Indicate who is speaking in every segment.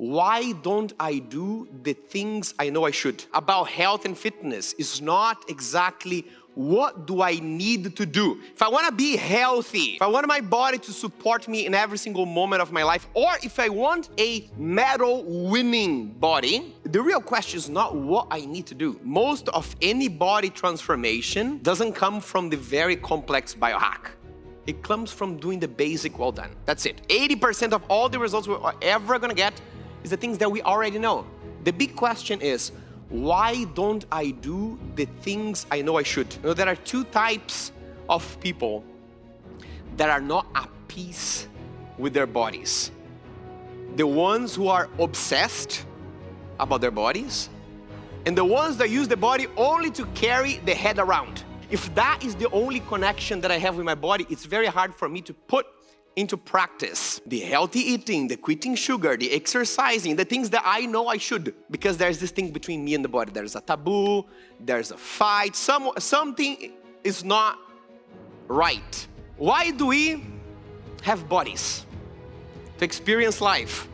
Speaker 1: why don't I do the things I know I should? About health and fitness is not exactly what do I need to do. If I want to be healthy, if I want my body to support me in every single moment of my life, or if I want a medal winning body, the real question is not what I need to do. Most of any body transformation doesn't come from the very complex biohack. It comes from doing the basic well done. That's it. 80% of all the results we're ever gonna get is the things that we already know. The big question is, why don't I do the things I know I should? You know, there are two types of people that are not at peace with their bodies. The ones who are obsessed about their bodies, and the ones that use the body only to carry the head around. If that is the only connection that I have with my body, it's very hard for me to put into practice the healthy eating, the quitting sugar, the exercising, the things that I know I should, because there's this thing between me and the body. There's a taboo, there's a fight, something is not right. Why do we have bodies? To experience life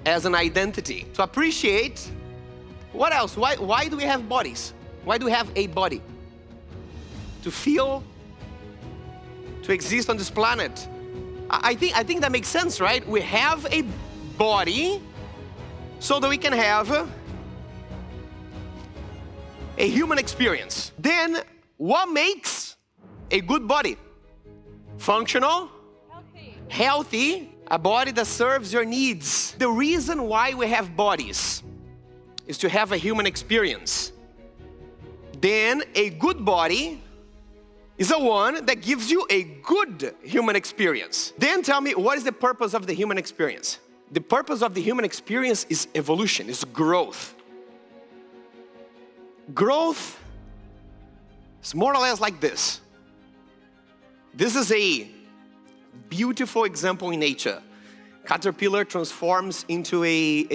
Speaker 1: as an identity, to appreciate. What else? Why do we have bodies? Why do we have a body? To feel, to exist on this planet. I think that makes sense, right? We have a body so that we can have a human experience. Then what makes a good body? Functional, healthy, a body that serves your needs. The reason why we have bodies is to have a human experience. Then a good body is the one that gives you a good human experience. Then tell me, what is the purpose of the human experience? The purpose of the human experience is evolution, is growth. Growth is more or less like this. This is a beautiful example in nature. Caterpillar transforms into a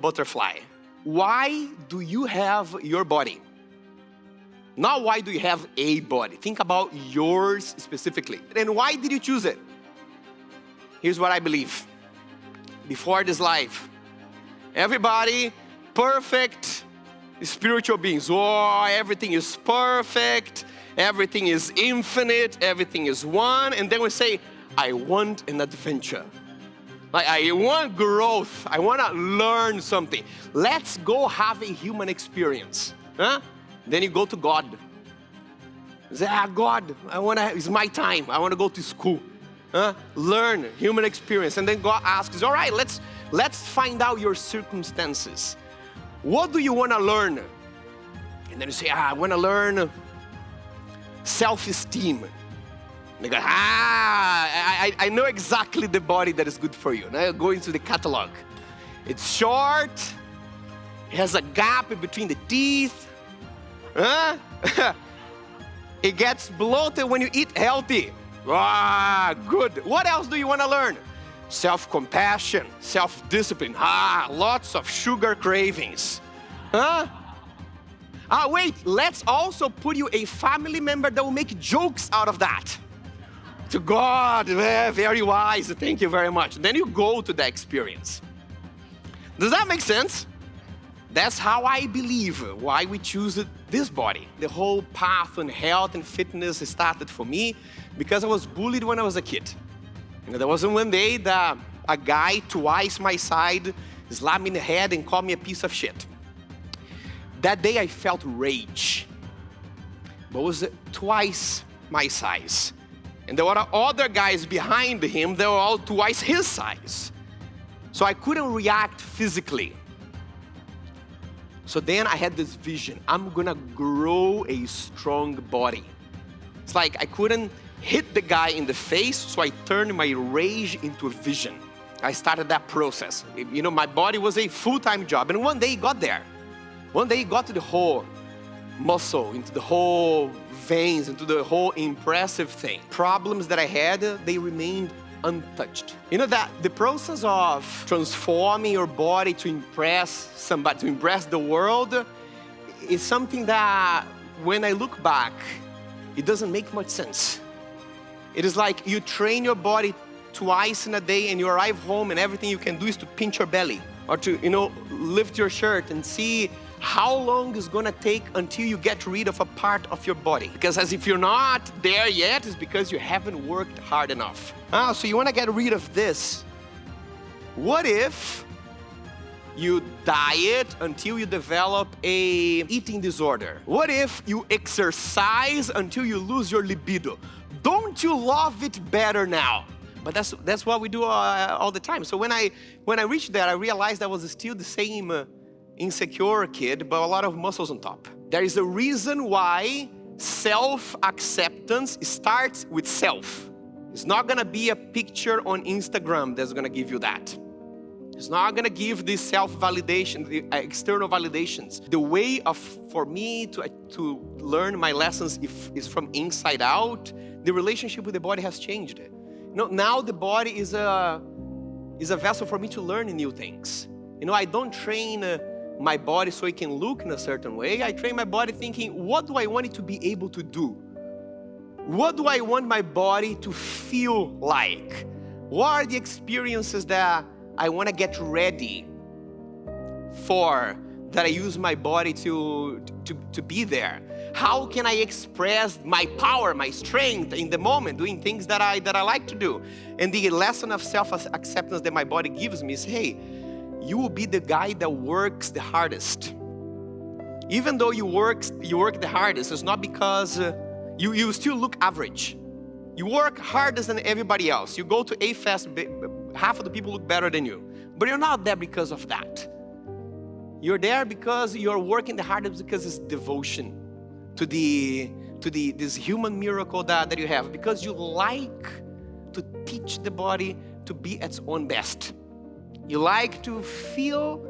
Speaker 1: butterfly. Why do you have your body? Not why do you have a body. Think about yours specifically. And why did you choose it? Here's what I believe. Before this life, everybody, perfect spiritual beings. Oh, everything is perfect. Everything is infinite. Everything is one. And then we say, I want an adventure. Like, I want growth. I want to learn something. Let's go have a human experience. Huh? Then you go to God. You say, God, it's my time. I want to go to school. Learn human experience. And then God asks, all right, let's find out your circumstances. What do you want to learn? And then you say, I want to learn self-esteem. And they go, I know exactly the body that is good for you. Now you go into the catalog. It's short. It has a gap between the teeth. It gets bloated when you eat healthy. Good. What else do you want to learn? Self-compassion, self-discipline. Lots of sugar cravings. Wait, let's also put you a family member that will make jokes out of that. To God, very wise, thank you very much. Then you go to the experience. Does that make sense? That's how I believe why we choose this body. The whole path on health and fitness started for me because I was bullied when I was a kid. And there was one day that a guy twice my size slapped me in the head and called me a piece of shit. That day I felt rage. But it was twice my size. And there were other guys behind him that were all twice his size. So I couldn't react physically. So then I had this vision. I'm gonna grow a strong body. It's like I couldn't hit the guy in the face, so I turned my rage into a vision. I started that process. You know, my body was a full-time job, and one day it got there. One day it got to the whole muscle, into the whole veins, into the whole impressive thing. Problems that I had, they remained untouched. You know that the process of transforming your body to impress somebody, to impress the world, is something that when I look back, it doesn't make much sense. It is like you train your body twice in a day and you arrive home and everything you can do is to pinch your belly. or to, lift your shirt and see how long it's gonna take until you get rid of a part of your body. Because as if you're not there yet, it's because you haven't worked hard enough. So you wanna get rid of this. What if you diet until you develop a eating disorder? What if you exercise until you lose your libido? Don't you love it better now? But that's what we do all the time. So when I reached that, I realized I was still the same insecure kid, but a lot of muscles on top. There is a reason why self-acceptance starts with self. It's not gonna be a picture on Instagram that's gonna give you that. It's not gonna give this self-validation, the external validations. The way for me to learn my lessons is from inside out. The relationship with the body has changed. Now the body is a vessel for me to learn new things. I don't train my body so it can look in a certain way. I train my body thinking, what do I want it to be able to do? What do I want my body to feel like? What are the experiences that I want to get ready for, that I use my body to be there? How can I express my power, my strength in the moment, doing things that I like to do? And the lesson of self-acceptance that my body gives me is, hey, you will be the guy that works the hardest. Even though you work the hardest, it's not because you still look average. You work harder than everybody else. You go to A-Fest, half of the people look better than you. But you're not there because of that. You're there because you're working the hardest, because it's devotion to this human miracle that you have. Because you like to teach the body to be at its own best. You like to feel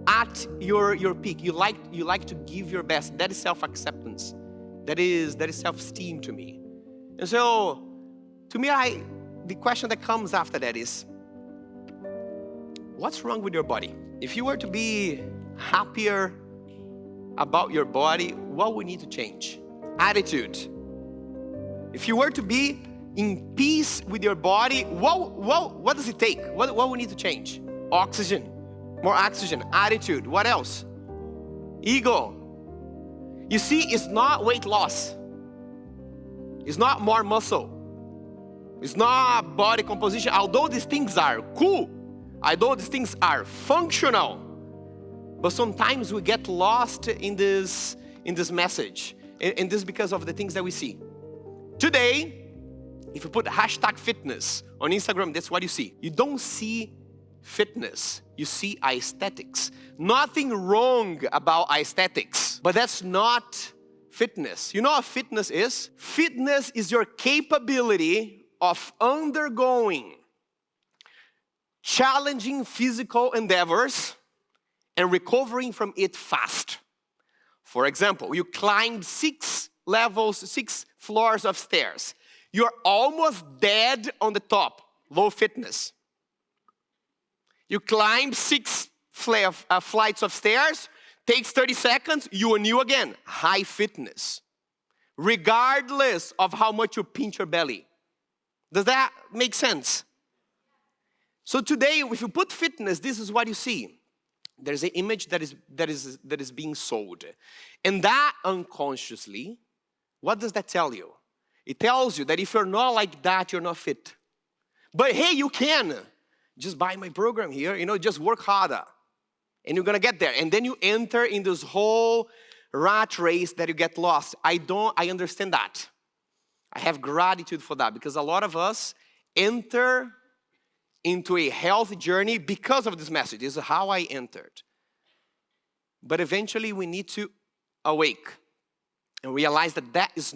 Speaker 1: at your peak. You like to give your best. That is self-acceptance. That is self-esteem to me. And so, to me, the question that comes after that is, what's wrong with your body? If you were to be happier about your body, what would need to change? Attitude. If you were to be in peace with your body, what does it take? What would need to change? Oxygen. More oxygen. Attitude. What else? Ego. You see, it's not weight loss. It's not more muscle. It's not body composition. Although these things are cool, although these things are functional, but sometimes we get lost in this message. And this is because of the things that we see. Today, if you put #fitness on Instagram, that's what you see. You don't see fitness, you see aesthetics. Nothing wrong about aesthetics, but that's not fitness. You know what fitness is? Fitness is your capability of undergoing challenging physical endeavors and recovering from it fast. For example, you climbed 6 floors of stairs. You're almost dead on the top, low fitness. You climb 6 flights of stairs, takes 30 seconds, you are new again, high fitness. Regardless of how much you pinch your belly. Does that make sense? So today, if you put fitness, this is what you see. There's an image that is being sold. And that unconsciously, what does that tell you? It tells you that if you're not like that, you're not fit. But hey, you can. Just buy my program here, just work harder. And you're gonna get there. And then you enter in this whole rat race that you get lost. I understand that. I have gratitude for that, because a lot of us enter into a health journey because of this message. This is how I entered. But eventually we need to awake and realize that is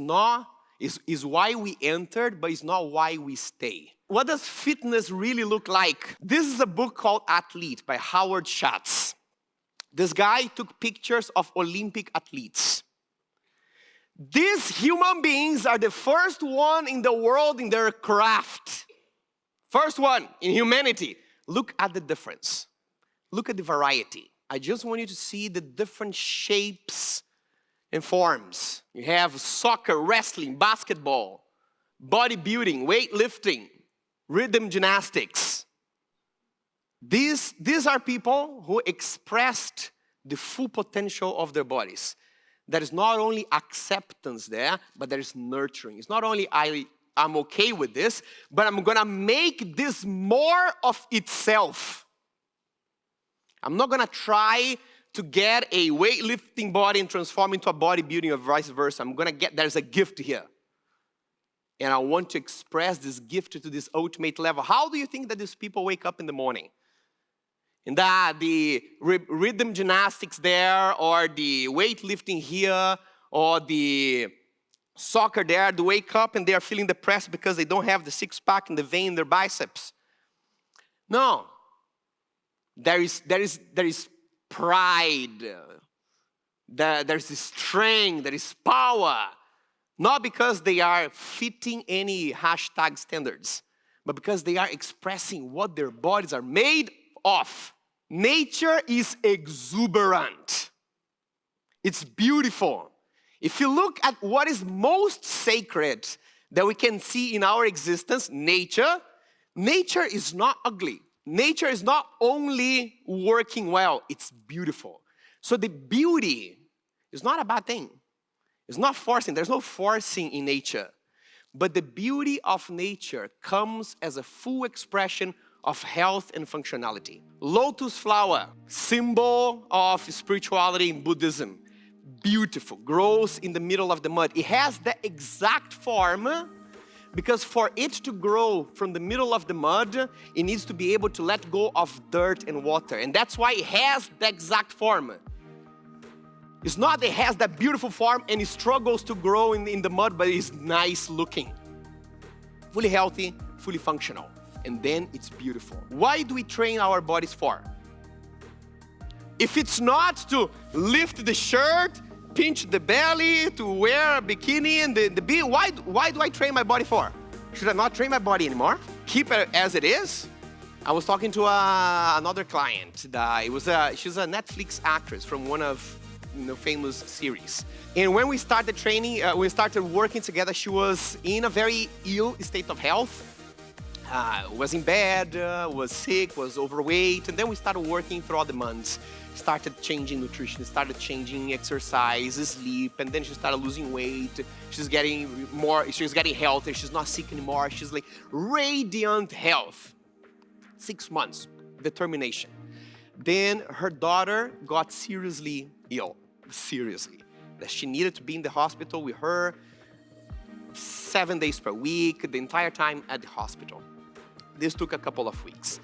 Speaker 1: why we entered, but it's not why we stay. What does fitness really look like? This is a book called Athlete by Howard Schatz. This guy took pictures of Olympic athletes. These human beings are the first one in the world in their craft. First one in humanity. Look at the difference. Look at the variety. I just want you to see the different shapes and forms. You have soccer, wrestling, basketball, bodybuilding, weightlifting, rhythm gymnastics, These are people who expressed the full potential of their bodies. There is not only acceptance there, but there is nurturing. It's not only I'm okay with this, but I'm gonna make this more of itself. I'm not gonna try to get a weightlifting body and transform into a bodybuilding or vice versa. There's a gift here. And I want to express this gift to this ultimate level. How do you think that these people wake up in the morning? And that the rhythm gymnastics there, or the weightlifting here, or the soccer there, they wake up and they are feeling depressed because they don't have the six-pack and the vein in their biceps. No. There is pride. There's strength, there is power. Not because they are fitting any hashtag standards, but because they are expressing what their bodies are made of. Nature is exuberant. It's beautiful. If you look at what is most sacred that we can see in our existence, nature is not ugly. Nature is not only working well, it's beautiful. So the beauty is not a bad thing. It's not forcing. There's no forcing in nature. But the beauty of nature comes as a full expression of health and functionality. Lotus flower, symbol of spirituality in Buddhism. Beautiful, grows in the middle of the mud. It has the exact form because for it to grow from the middle of the mud, it needs to be able to let go of dirt and water. And that's why it has the exact form. It's not that it has that beautiful form and it struggles to grow in the mud, but it's nice looking. Fully healthy, fully functional. And then it's beautiful. Why do we train our bodies for? If it's not to lift the shirt, pinch the belly, to wear a bikini and the beard, why do I train my body for? Should I not train my body anymore? Keep it as it is? I was talking to another client. She's a Netflix actress from one of famous series. And when we started training, we started working together, she was in a very ill state of health. Was in bed, was sick, was overweight, and then we started working throughout the months. Started changing nutrition, started changing exercise, sleep, and then she started losing weight. She's getting healthy, she's not sick anymore, she's like radiant health. 6 months, determination. Then her daughter got seriously ill, that she needed to be in the hospital with her 7 days per week, the entire time at the hospital. This took a couple of weeks.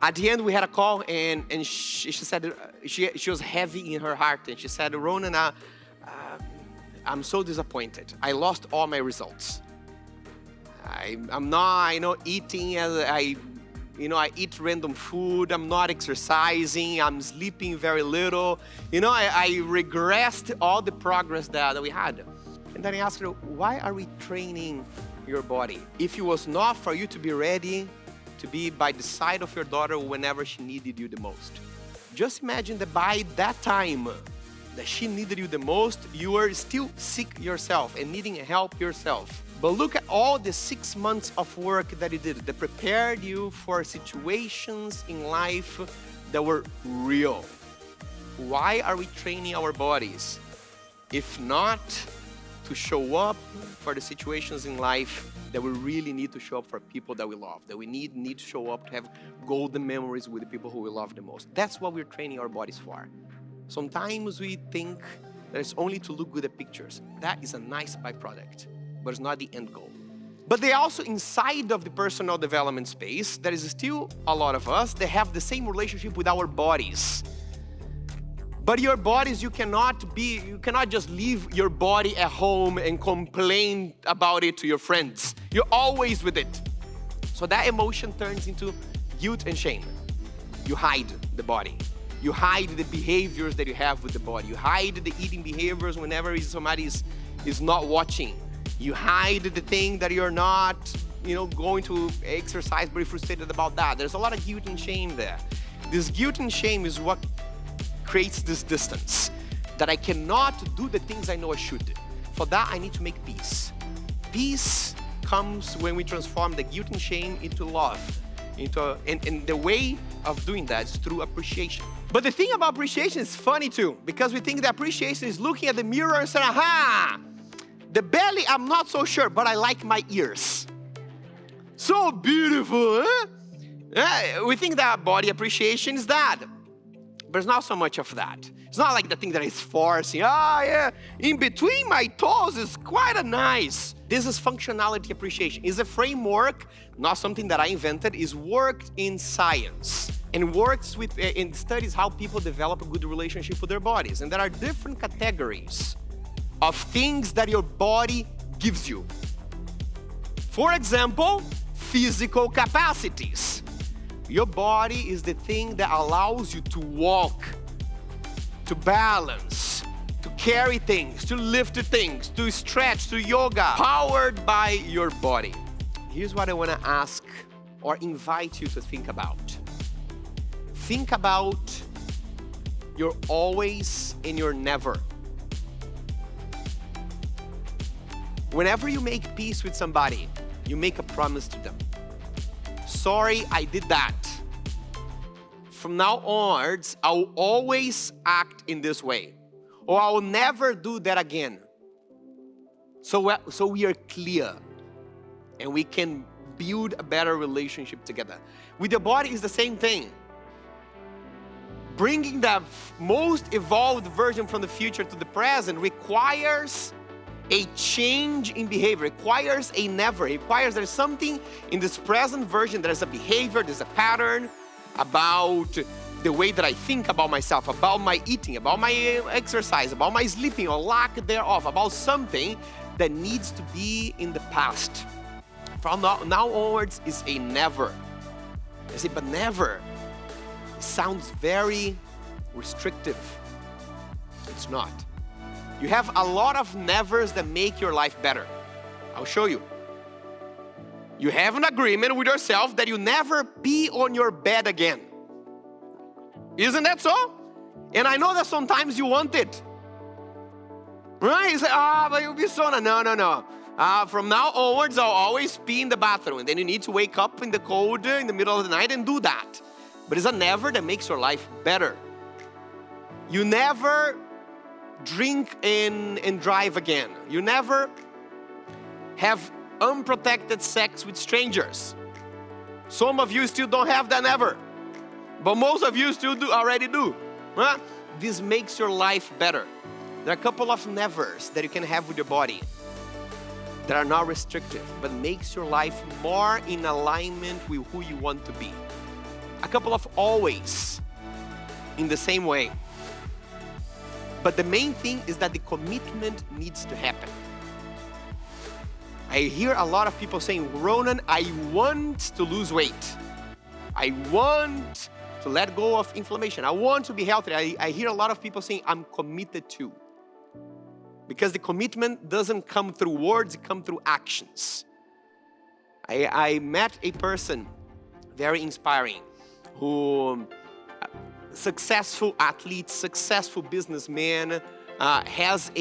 Speaker 1: At the end, we had a call, and she said she was heavy in her heart, and she said, Ronan, I'm so disappointed. I lost all my results. I'm not, eating as I eat random food. I'm not exercising. I'm sleeping very little. I regressed all the progress that we had. And then I asked her, why are we training your body? If it was not for you to be ready to be by the side of your daughter whenever she needed you the most. Just imagine that by that time that she needed you the most, you were still sick yourself and needing help yourself. But look at all the 6 months of work that you did that prepared you for situations in life that were real. Why are we training our bodies? If not to show up for the situations in life that we really need to show up for people that we love, that we need to show up to have golden memories with the people who we love the most. That's what we're training our bodies for. Sometimes we think that it's only to look good at pictures. That is a nice byproduct, but it's not the end goal. But they also, inside of the personal development space, there is still a lot of us that have the same relationship with our bodies. But your bodies, you cannot just leave your body at home and complain about it to your friends. You're always with it. So that emotion turns into guilt and shame. You hide the body. You hide the behaviors that you have with the body. You hide the eating behaviors whenever somebody is not watching. You hide the thing that you're not, going to exercise, but you're frustrated about that. There's a lot of guilt and shame there. This guilt and shame is what creates this distance, that I cannot do the things I know I should. For that, I need to make peace. Peace comes when we transform the guilt and shame into love. And the way of doing that is through appreciation. But the thing about appreciation is funny too, because we think that appreciation is looking at the mirror and saying, aha, the belly, I'm not so sure, but I like my ears. So beautiful, huh? We think that body appreciation is that, but it's not so much of that. It's not like the thing that is forcing, in between my toes is quite a nice. This is functionality appreciation. It's a framework, not something that I invented, is worked in science and works with, in studies how people develop a good relationship with their bodies. And there are different categories of things that your body gives you. For example, physical capacities. Your body is the thing that allows you to walk, to balance, to carry things, to lift things, to stretch, to yoga, powered by your body. Here's what I want to ask or invite you to think about. Think about your always and your never. Whenever you make peace with somebody, you make a promise to them. Sorry, I did that. From now onwards, I'll always act in this way. Or I will never do that again. So we are clear. And we can build a better relationship together. With the body is the same thing. Bringing the most evolved version from the future to the present requires a change in behavior, requires a never, requires there's something in this present version, there's a behavior, there's a pattern about the way that I think about myself, about my eating, about my exercise, about my sleeping or lack thereof, about something that needs to be in the past. From now onwards is a never. I say, but never. It sounds very restrictive. It's not. You have a lot of nevers that make your life better. I'll show you. You have an agreement with yourself that you never pee on your bed again. Isn't that so? And I know that sometimes you want it. Right? You say, but you'll be so... No. From now onwards, I'll always pee in the bathroom. And then you need to wake up in the cold, in the middle of the night and do that. But it's a never that makes your life better. You never drink and drive again. You never have unprotected sex with strangers. Some of you still don't have that never. But most of you still already do. Huh? This makes your life better. There are a couple of nevers that you can have with your body that are not restrictive, but makes your life more in alignment with who you want to be. A couple of always in the same way. But the main thing is that the commitment needs to happen. I hear a lot of people saying, Ronan, I want to lose weight. I want to let go of inflammation. I want to be healthy. I hear a lot of people saying, I'm committed to. Because the commitment doesn't come through words, it comes through actions. I met a person, very inspiring, who successful athlete, successful businessman, has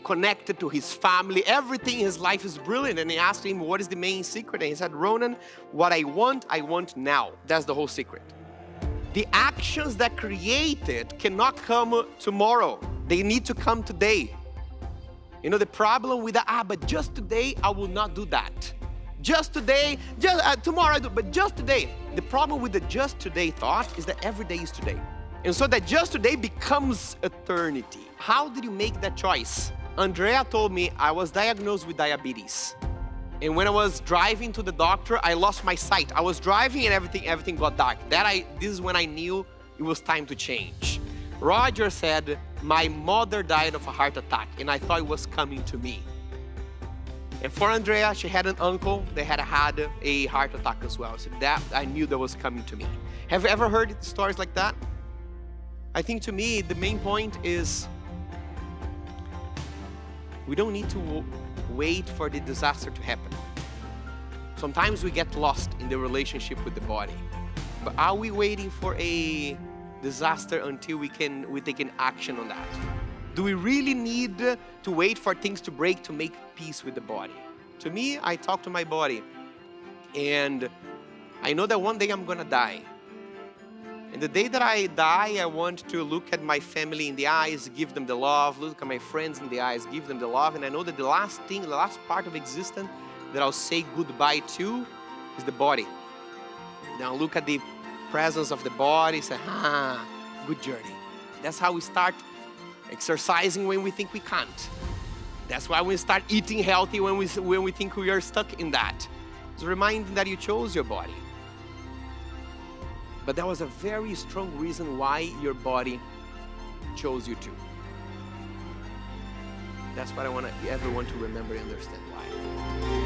Speaker 1: connected to his family. Everything in his life is brilliant. And I asked him, what is the main secret? And he said, Ronan, what I want now. That's the whole secret. The actions that create it cannot come tomorrow. They need to come today. You know, the problem with but just today, I will not do that. Just today, tomorrow I do, but just today. The problem with the just today thought is that every day is today. And so that just today becomes eternity. How did you make that choice? Andrea told me I was diagnosed with diabetes. And when I was driving to the doctor, I lost my sight. I was driving and everything got dark. This is when I knew it was time to change. Roger said, my mother died of a heart attack and I thought it was coming to me. And for Andrea, she had an uncle that had a heart attack as well. So that I knew that was coming to me. Have you ever heard stories like that? I think to me, the main point is we don't need to wait for the disaster to happen. Sometimes we get lost in the relationship with the body. But are we waiting for a disaster until we take an action on that? Do we really need to wait for things to break to make peace with the body? To me, I talk to my body and I know that one day I'm gonna die. And the day that I die, I want to look at my family in the eyes, give them the love, look at my friends in the eyes, give them the love. And I know that the last part of existence that I'll say goodbye to is the body. Then I'll look at the presence of the body, say, good journey. That's how we start exercising when we think we can't. That's why we start eating healthy when we think we are stuck in that. It's a reminder that you chose your body. But that was a very strong reason why your body chose you to. That's what I want everyone to remember and understand why.